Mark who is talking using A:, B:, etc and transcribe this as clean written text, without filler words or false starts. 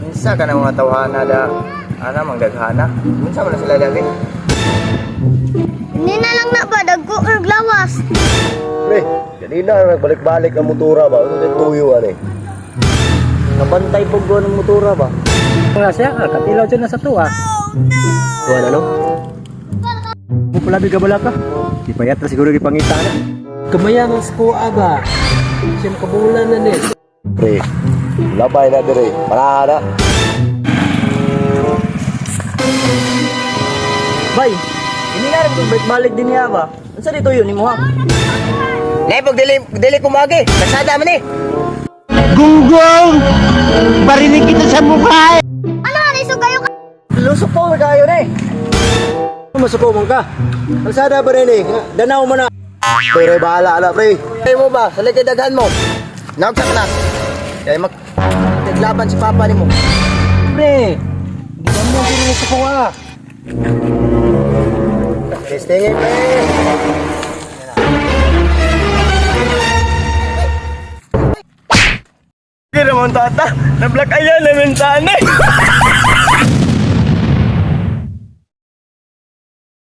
A: Minsa ka ng mga tawhana da, mangdaghana. Minsa man na sila dali.
B: Hindi na lang na ba, dagko or glawas.
C: Pre, kanina nagbalik-balik ang motora ba? Ano yung tuyo ano eh? Nabantay po ko ng motora ba?
D: Nga siya, katilaw dyan na sa tuwa.
C: Tuwan ano?
D: Mupulabi ka bala ka? Di payat na siguro ipangita na.
E: Kamayan ang skuha ba? Siyam kabulan na ni.
C: Pre, labay na dire. Para na.
E: Bay, ini nga rin kung balik din niya ba? Ano sa dito yun, ni mo ha?
A: Lepog dili kumagi. Kasada man eh.
E: Gunggong! Barinig kita sa mukha eh!
B: Ano, aliso kayo ka?
E: Lusok po kayo na eh!
C: Masuko mo ka. Kalsada ba rin eh? Danaw mo na. Pero bahala na pre.
A: Kaya mo ba? Sa likay daghan mo. Naugsak na. Kaya maglaban si papa ni mo.
E: Pre! Di mo din sa kuha!
C: Testingin pre.
A: Kaya naman tata. Na-black ayan na minsan eh.